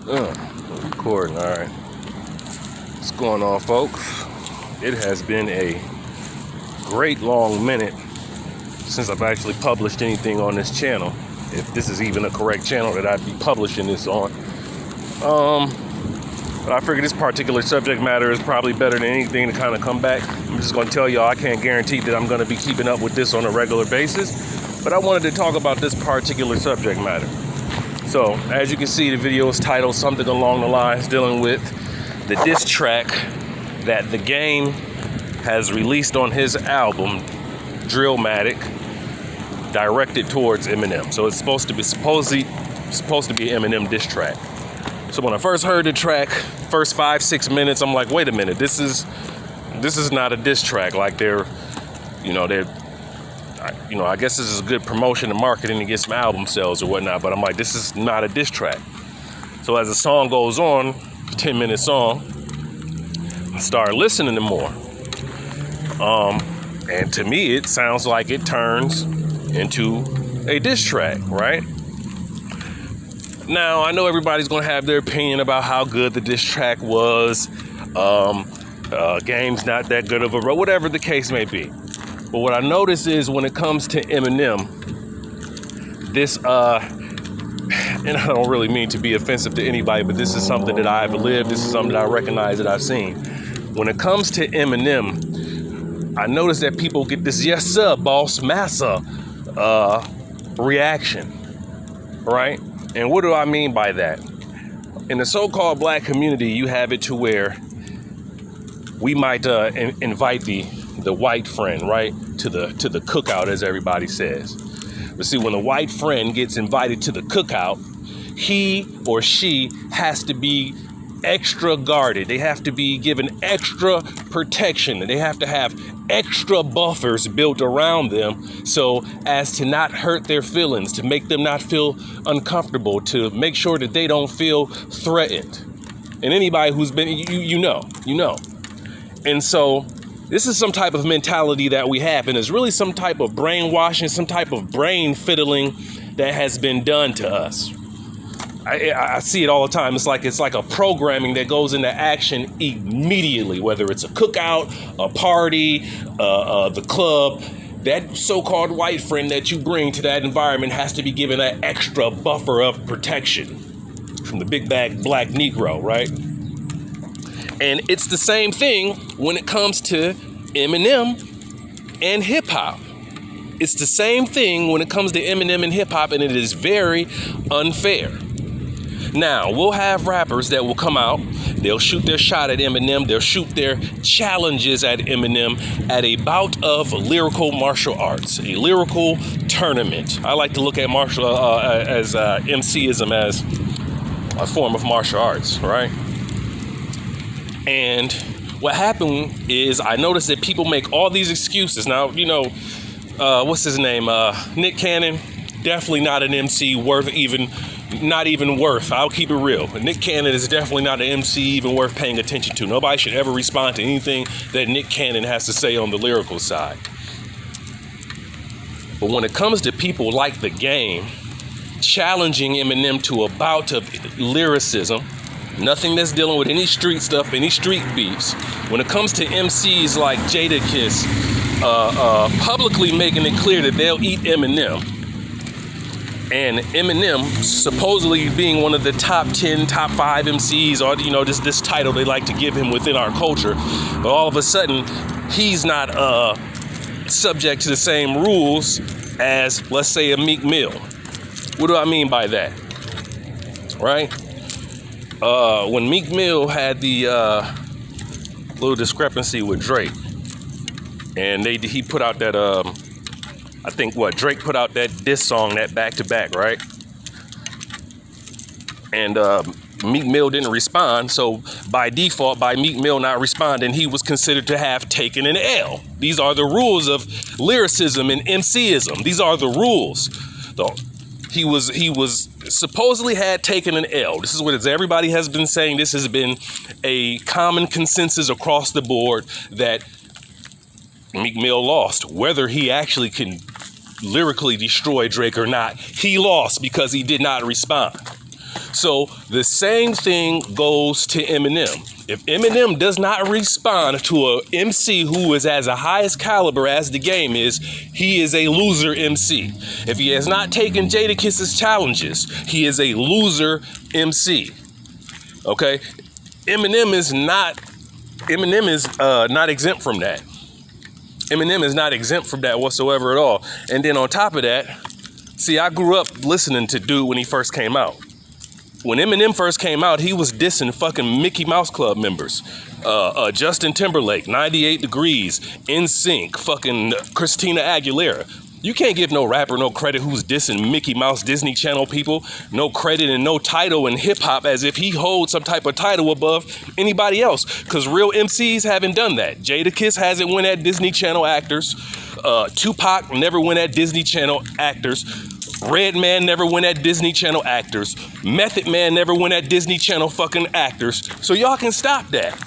Recording, all right. What's going on, folks? It has been a great long minute since I've actually published anything on this channel. If this is even a correct channel that I'd be publishing this on. But I figure this particular subject matter is probably better than anything to kind of come back. I'm just going to tell y'all I can't guarantee that I'm going to be keeping up with this on a regular basis, but I wanted to talk about this particular subject matter. So, as you can see, the video is titled something along the lines dealing with the diss track that The Game has released on his album, Drillmatic, directed towards Eminem. So it's supposed to be Eminem diss track. So when I first heard the track, first 5-6 minutes, I'm like, wait a minute, this is not a diss track. Like I guess this is a good promotion and marketing to get some album sales or whatnot, but I'm like, this is not a diss track. So as the song goes on, 10-minute song, I started listening to more. And to me, it sounds like it turns into a diss track, right? Now, I know everybody's going to have their opinion about how good the diss track was. Game's not that good of a road, whatever the case may be. But what I notice is when it comes to Eminem, this, and I don't really mean to be offensive to anybody, but this is something that I've lived. This is something that I recognize that I've seen. When it comes to Eminem, I notice that people get this yes sir, boss, massa reaction, right? And what do I mean by that? In the so-called black community, you have it to where we might invite the white friend, right, to the cookout, as everybody says. But see, when the white friend gets invited to the cookout, he or she has to be extra guarded. They have to be given extra protection. They have to have extra buffers built around them so as to not hurt their feelings, to make them not feel uncomfortable, to make sure that they don't feel threatened. And anybody who's been, you know. And so this is some type of mentality that we have, and it's really some type of brainwashing, some type of brain fiddling that has been done to us. I see it all the time. It's like a programming that goes into action immediately, whether it's a cookout, a party, the club. That so-called white friend that you bring to that environment has to be given that extra buffer of protection from the big bag black Negro, right? And it's the same thing when it comes to Eminem and hip hop. It's the same thing when it comes to Eminem and hip hop, and it is very unfair. Now, we'll have rappers that will come out, they'll shoot their shot at Eminem, they'll shoot their challenges at Eminem at a bout of lyrical martial arts, a lyrical tournament. I like to look at MCism as a form of martial arts, right? And what happened is I noticed that people make all these excuses. Now, what's his name? Nick Cannon, definitely not an MC not even worth. I'll keep it real. Nick Cannon is definitely not an MC even worth paying attention to. Nobody should ever respond to anything that Nick Cannon has to say on the lyrical side. But when it comes to people like The Game challenging Eminem to a bout of lyricism, nothing that's dealing with any street stuff, any street beefs. When it comes to MCs like Jadakiss, publicly making it clear that they'll eat Eminem, and Eminem supposedly being one of the top 10, top 5 MCs, or this title they like to give him within our culture, but all of a sudden he's not subject to the same rules as, let's say, a Meek Mill. What do I mean by that? Right? When Meek Mill had the little discrepancy with Drake, and he put out that Drake put out that diss song, that back-to-back, right? And Meek Mill didn't respond, so by default, by Meek Mill not responding, he was considered to have taken an L. These are the rules of lyricism and MCism. These are the rules. He was supposedly had taken an L. This is what everybody has been saying. This has been a common consensus across the board that Meek Mill lost. Whether he actually can lyrically destroy Drake or not, he lost because he did not respond. So the same thing goes to Eminem. If Eminem does not respond to a MC who is as a highest caliber as the game is, he is a loser MC. If he has not taken Jadakiss's challenges, he is a loser MC. Okay? Eminem is not exempt from that. Eminem is not exempt from that whatsoever at all. And then on top of that, see, I grew up listening to Dude when he first came out. When Eminem first came out, he was dissing fucking Mickey Mouse Club members. Justin Timberlake, 98 Degrees, NSYNC, fucking Christina Aguilera. You can't give no rapper no credit who's dissing Mickey Mouse Disney Channel people, no credit and no title in hip hop as if he holds some type of title above anybody else. Because real MCs haven't done that. Jadakiss hasn't won at Disney Channel actors. Tupac never went at Disney Channel actors. Redman never went at Disney Channel actors. Method Man never went at Disney Channel fucking actors. So y'all can stop that.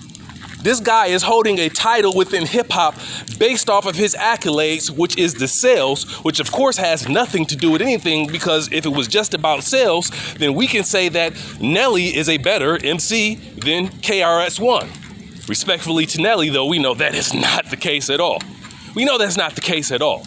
This guy is holding a title within hip hop based off of his accolades, which is the sales, which of course has nothing to do with anything, because if it was just about sales, then we can say that Nelly is a better MC than KRS-One. Respectfully to Nelly, though, we know that is not the case at all. We know that's not the case at all.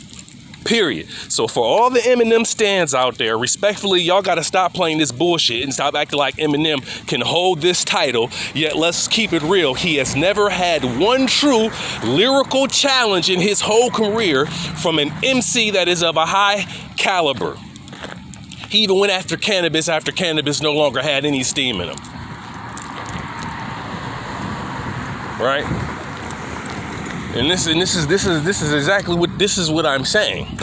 Period. So for all the Eminem stands out there, respectfully, y'all gotta stop playing this bullshit and stop acting like Eminem can hold this title. Yet let's keep it real. He has never had one true lyrical challenge in his whole career from an MC that is of a high caliber. He even went after Cannabis no longer had any steam in him. Right? And this is exactly what I'm saying.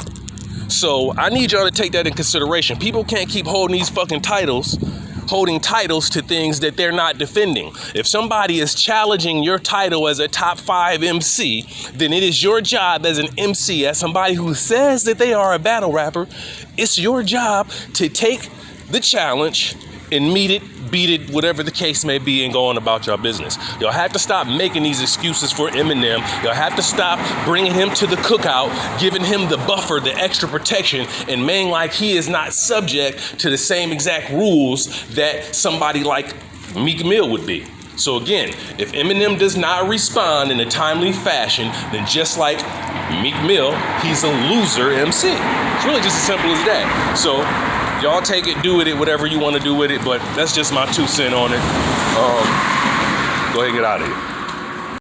So I need y'all to take that in consideration. People can't keep holding these fucking titles to things that they're not defending. If somebody is challenging your title as a top 5 MC, then it is your job as an MC, as somebody who says that they are a battle rapper, it's your job to take the challenge and meet it, beat it, whatever the case may be, and go on about your business. Y'all have to stop making these excuses for Eminem. Y'all have to stop bringing him to the cookout, giving him the buffer, the extra protection, and making like he is not subject to the same exact rules that somebody like Meek Mill would be. So again, if Eminem does not respond in a timely fashion, then just like Meek Mill, he's a loser MC. It's really just as simple as that. So y'all take it, do with it, whatever you want to do with it, but that's just my 2 cents on it. Go ahead and get out of here.